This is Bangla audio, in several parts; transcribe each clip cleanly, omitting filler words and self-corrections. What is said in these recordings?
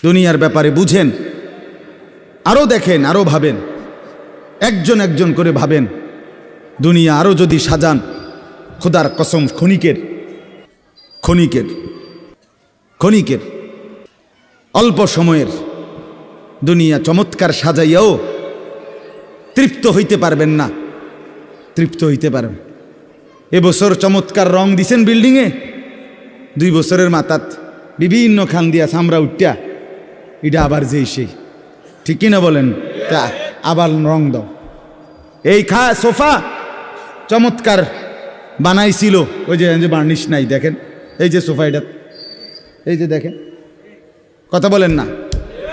দুনিয়ার ব্যাপারে বুঝেন, আরও দেখেন, আরও ভাবেন, একজন একজন করে ভাবেন। দুনিয়া আরও যদি সাজান, খোদার কসম ক্ষণিকের ক্ষণিকের ক্ষণিকের অল্প সময়ের দুনিয়া চমৎকার সাজাইয়াও তৃপ্ত হইতে পারবেন না, তৃপ্ত হইতে পারবেন। এবছর চমৎকার রং দিছেন বিল্ডিংয়ে, 2 বছরের মাথাত বিভিন্ন খান দিয়া চামড়া উঠিয়া এটা আবার যেই সেই, ঠিক কিনা বলেন? তা আবার রং দাও। এই সোফা চমৎকার বানাইছিল, ওই যে বার্নিশ নাই, দেখেন এই যে সোফা, এটা এই যে দেখেন, কথা বলেন না,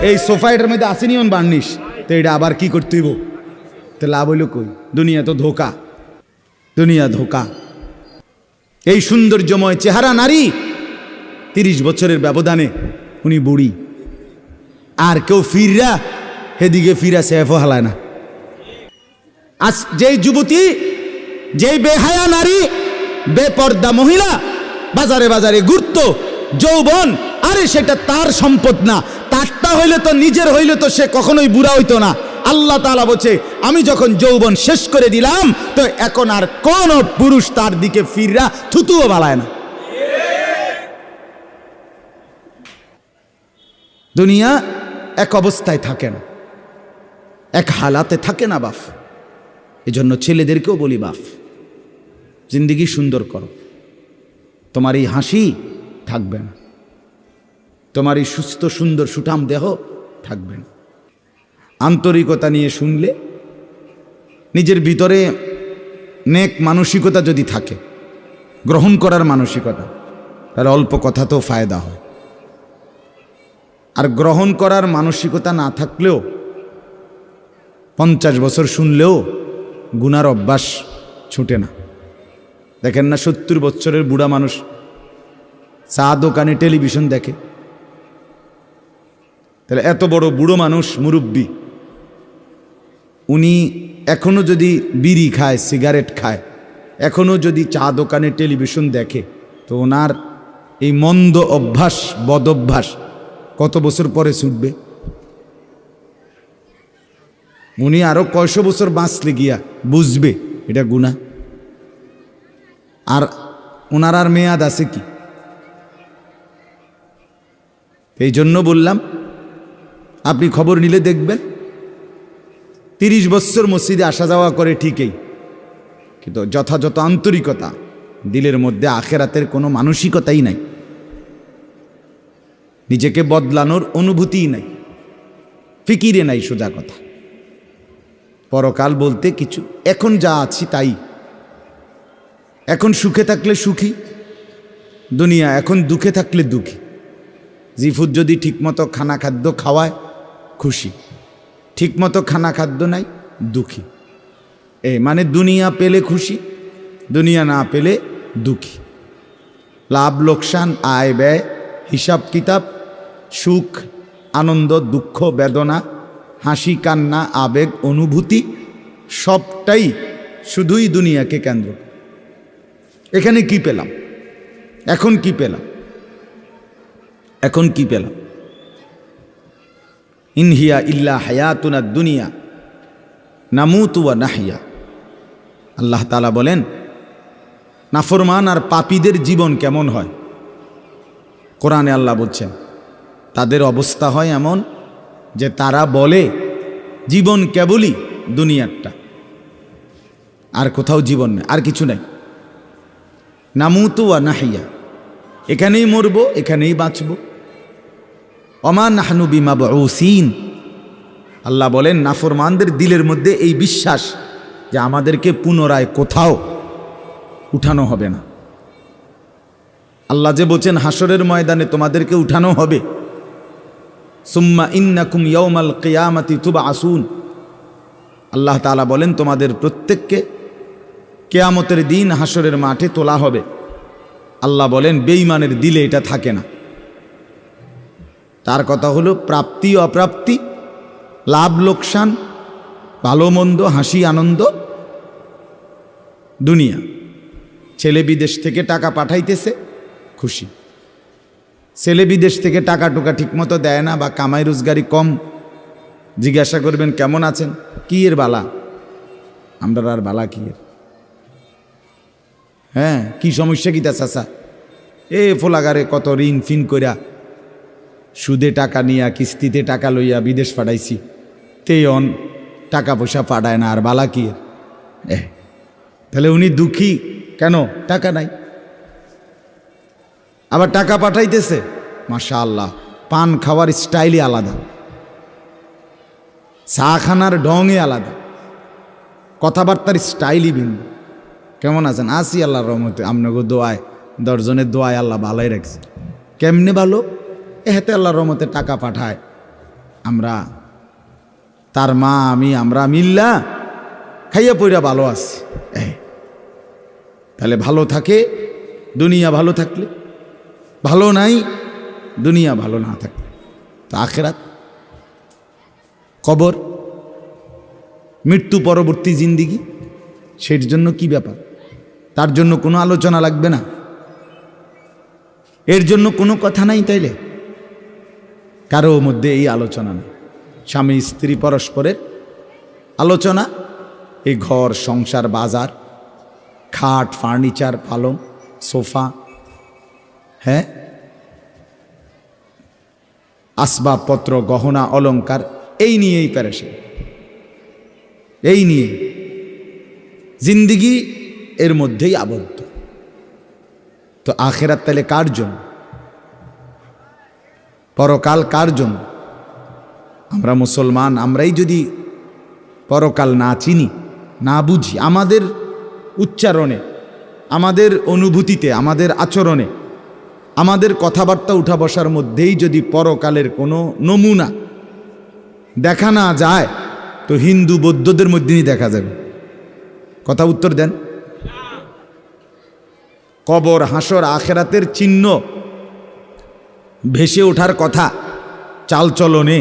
এই সোফা এটার মধ্যে আসেনি অন বার্নিশ, তো এটা আবার কি করতে হইব? তো লাভ হইল কই? দুনিয়া তো ধোকা, দুনিয়া ধোকা। এই সৌন্দর্যময় চেহারা নারী 30 বছরের ব্যবধানে উনি বুড়ি, আর কেউ ফিররা হেদিকে ফিরা সেফও হালায় না। আজ যেই যুবতী, যেই বেহায়া নারী, বেপর্দা মহিলা বাজারে বাজারে ঘুরতো, যৌবন, আরে সেটা তার সম্পদ না, তারটা হইলে তো নিজের হইলে তো সে কখনোই বুড়া হইতো না। আল্লাহ তাআলা বলছে, আমি যখন যৌবন শেষ করে দিলাম, তো এখন আর কোন পুরুষ তার দিকে ফিররা থুতুও বালায় না। দুনিয়া এক অবস্থায় থাকে না, এক হালাতে থাকে না বাপ। এজন্য ছেলেদেরকেও বলি, বাপ জিন্দেগি সুন্দর করো। তোমার এই হাসি থাকবে না, তোমার এই সুস্থ সুন্দর সুঠাম দেহ থাকবে না। আন্তরিকতা নিয়ে শুনলে, নিজের ভিতরে নেক মানসিকতা যদি থাকে, গ্রহণ করার মানসিকতা, তাহলে অল্প কথাতেও ফায়দা হয়। আর গ্রহণ করার মানসিকতা না থাকলেও 50 বছর শুনলেও গুনার অভ্যাস ছুটে না। দেখেন না, 70 বছরের বুড়া মানুষ চা দোকানে টেলিভিশন দেখে, তাহলে এত বড় বুড়ো মানুষ, মুরব্বী, উনি এখনো যদি বিড়ি খায়, সিগারেট খায়, এখনো যদি চা দোকানে টেলিভিশন দেখে, তো ওনার এই মন্দ অভ্যাস, বদ অভ্যাস কত বছর পরে ছুটবে? উনি আরো কয়শো বছর বাঁচলে গিয়া বুঝবে এটা গুনাহ। আর ওনার আর মেয়াদ আছে কি? এই জন্য বললাম, আপনি খবর নিলে দেখবেন 30 বছর মসজিদে আসা যাওয়া করে ঠিকই, কিন্তু যথাযথ আন্তরিকতা, দিলের মধ্যে আখেরাতের কোনো মানসিকতাই নাই, নিজেকে বদলানোর অনুভূতিই নাই, ফিকিরে নাই। সোজা কথা, পরকাল বলতে কিছু, এখন যা আছি তাই। এখন সুখে থাকলে সুখী দুনিয়া, এখন দুঃখে থাকলে দুঃখী। জিফুত যদি ঠিকমতো খানা খাদ্য খাওয়ায় খুশি, ঠিকমতো খানা খাদ্য নাই দুঃখী। মানে দুনিয়া পেলে খুশি, দুনিয়া না পেলে দুঃখী। লাভ লোকসান, আয় ব্যয়, হিসাব কিতাব, সুখ আনন্দ, দুঃখ বেদনা, হাসি কান্না, আবেগ অনুভূতি, সবটাই শুধুই দুনিয়াকে কেন্দ্র। এখানে কি পেলাম? এখন কি পেলাম? এখন কি পেলাম? ইনহিয়া ইল্লা হায়াতুনা দুনিয়া নামুতু ওয়া নাহইয়া। আল্লাহ তাআলা বলেন, নাফরমান আর পাপীদের জীবন কেমন হয়? কোরআনে আল্লাহ বলছেন, তাদের অবস্থা হয় এমন যে তারা বলে জীবন কেবলই দুনিয়ারটা, আর কোথাও জীবন নেই, আর কিছু নাই। নামুতু ওয়া নাহইয়া, এখানেই মরব, এখানেই বাঁচব। ওমা নাহনু বিমাবউসিন। আল্লাহ বলেন, নাফরমানদের দিলের মধ্যে এই বিশ্বাস যে আমাদেরকে পুনরায় কোথাও উঠানো হবে না। আল্লাহ যে বলছেন হাসরের ময়দানে তোমাদেরকে উঠানো হবে, সুম্মা ইন্নাকুম ইয়াউমাল কিয়ামাতি তুবআসুন। আল্লাহ তাআলা বলেন, তোমাদের প্রত্যেককে কিয়ামতের দিন হাসরের মাঠে তোলা হবে। আল্লাহ বলেন, বেঈমানের দিলে এটা থাকে না। তার কথা হলো প্রাপ্তি অপ্রাপ্তি, লাভ লোকসান, ভালো মন্দ, হাসি আনন্দ, দুনিয়া। ছেলে বিদেশ থেকে টাকা পাঠাইতেছে, খুশি। ছেলে বিদেশ থেকে টাকা টুকা ঠিকমতো দেয় না বা কামাই রোজগারি কম, জিজ্ঞাসা করবেন কেমন আছেন, কি এর বালা, আমরা আর বালা কি এর, হ্যাঁ কি সমস্যা কি তা চাচা, এ ফোলাগারে কত ঋণ ফিন কইরা সুদে টাকা নিয়া কিস্তিতে টাকা লইয়া বিদেশ পাঠাইছি, তেয়ন টাকা পয়সা পাঠায় না, আর বালা কি এর। তাহলে উনি দুঃখী কেন, টাকা নাই, আবার টাকা পাঠাইতেছে মাশাআল্লাহ, পান খাওয়ার স্টাইলই আলাদা, চা খানার ঢংই আলাদা, কথাবার্তার স্টাইলই ভিন্ন। কেমন আছেন, আসি আল্লাহর রহমতে, আপনাকে দোয়ায় 10 জনের দোয়ায় আল্লাহ ভালোই রাখছে। কেমনে ভালো, এতে আল্লাহর রহমতে টাকা পাঠায়, আমরা তার মা আমি আমরা মিল্লা খাইয়া পইরা ভালো আছি। তাহলে ভালো থাকে দুনিয়া, ভালো থাকলে ভালো নাই দুনিয়া, ভালো না থাকলে তো আখিরাত, কবর, মৃত্যু পরবর্তী জিন্দিগি, সের জন্য কি ব্যাপার, তার জন্য কোনো আলোচনা লাগবে না, এর জন্য কোনো কথা নাই। তাইলে কারো মধ্যে এই আলোচনা নেই, স্বামী স্ত্রী পরস্পরের আলোচনা, এই ঘর সংসার বাজার, খাট ফার্নিচার পালং সোফা, হ্যাঁ আসবাবপত্র গহনা অলংকার, এই নিয়েই পেরেশান, এই নিয়ে জিন্দিগি এর মধ্যেই আবদ্ধ। তো আখিরাত তাহলে কার জন্য, পরকাল কার জন্য? আমরা মুসলমান, আমরাই যদি পরকাল না চিনি না বুঝি, আমাদের উচ্চারণে আমাদের অনুভূতিতে আমাদের আচরণে আমাদের কথাবার্তা উঠা বসার মধ্যেই যদি পরকালের কোনো নমুনা দেখা না যায়, তো হিন্দু বৌদ্ধদের মধ্যেই দেখা যাবে। কথা উত্তর দেন। কবর হাসর আখেরাতের চিহ্ন ভেসে ওঠার কথা চালচলনে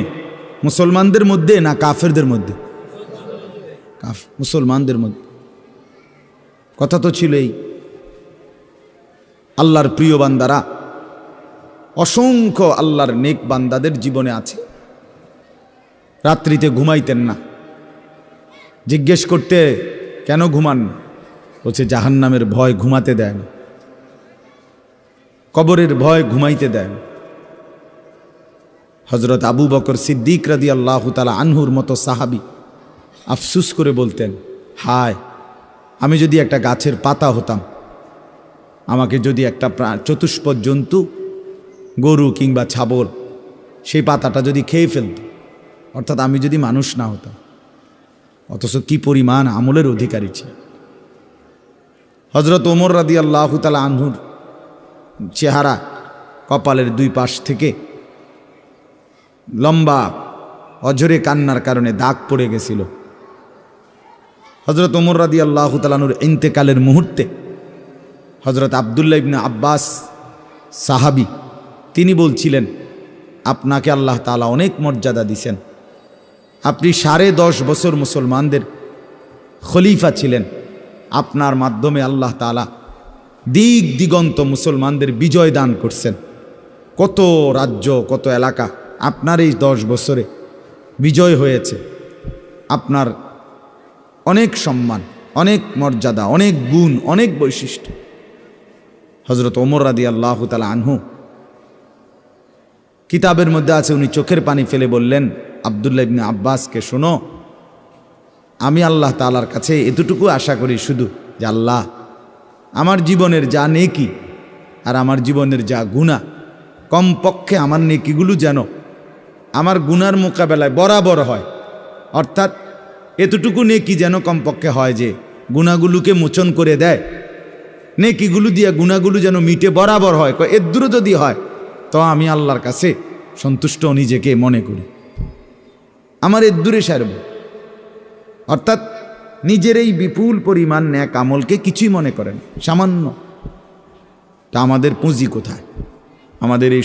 মুসলমানদের মধ্যে না কাফেরদের মধ্যে? মুসলমানদের মধ্যে। কথা তো ছিলই। আল্লাহর প্রিয় বান্দারা, অসংখ্য আল্লাহর নেক বান্দাদের জীবনে আছে, রাত্রিতে ঘুমাইতেন না। জিজ্ঞেস করতে কেন ঘুমান না, বলছে জাহান্নামের ভয় ঘুমাতে দেয় না, কবরের ভয় ঘুমাইতে দেয় না। হজরত আবু বকর সিদ্দিক রাদিয়াল্লাহু তাআলা আনহুর মতো সাহাবী আফসুস করে বলতেন, হায় আমি যদি একটা গাছের পাতা হতাম, আমাকে যদি একটা চতুষ্পদ জন্তু গরু কিংবা ছাগল সেই পাতাটা যদি খেয়ে ফেলত, অর্থাৎ আমি যদি মানুষ না হতাম। অথচ কি পরিমাণ আমলের অধিকারী ছিল। হজরত ওমর রাদিয়াল্লাহু তাআলা আনহুর চেহারা কপালের দুই পাশ থেকে লম্বা অঝরে কান্নার কারণে দাগ পড়ে গেছিল। হজরত ওমর রাদিয়াল্লাহু তাআলা আনহুর ইন্তেকালের মুহূর্তে হজরত আব্দুল্লাহ ইবনে আব্বাস সাহাবী তিনি বলছিলেন, আপনাকে আল্লাহ তাআলা অনেক মর্যাদা দিয়েছেন, আপনি 10.5 বছর মুসলমানদের খলিফা ছিলেন, আপনার মাধ্যমে আল্লাহ তাআলা দিক দিগন্ত মুসলমানদের বিজয় দান করছেন। কত রাজ্য কত এলাকা আপনার এই 10 বছরে বিজয় হয়েছে। আপনার অনেক সম্মান, অনেক মর্যাদা, অনেক গুণ, অনেক বৈশিষ্ট্য। হজরত ওমর রাদিয়াল্লাহু তাআলা আনহু কিতাবের মধ্যে আছে, উনি চোখের পানি ফেলে বললেন আব্দুল্লাহ ইবনে আব্বাসকে, শোনো, আমি আল্লাহ তাআলার কাছে এতটুকু আশা করি শুধু যে আল্লাহ আমার জীবনের যা নেকি আর আমার জীবনের যা গুনাহ, কমপক্ষে আমার নেকিগুলো যেন আমার গুনার মোকাবেলায় বরাবর হয়। অর্থাৎ এতটুকু নেকি যেন কমপক্ষে হয় যে গুনাহগুলোকে মোচন করে দেয়, নেকিগুলো দিয়ে গুনাহগুলো যেন মিটে বরাবর হয়। এর দূরে যদি হয় তো আমি আল্লাহর কাছে সন্তুষ্ট নিজেকে মনে করি, আমার এর দূরে সারব। অর্থাৎ নিজের এই বিপুল পরিমাণ নেক আমলকে কিছুই মনে করেন, সামান্য। তা আমাদের পুঁজি কোথায়? আমাদের এই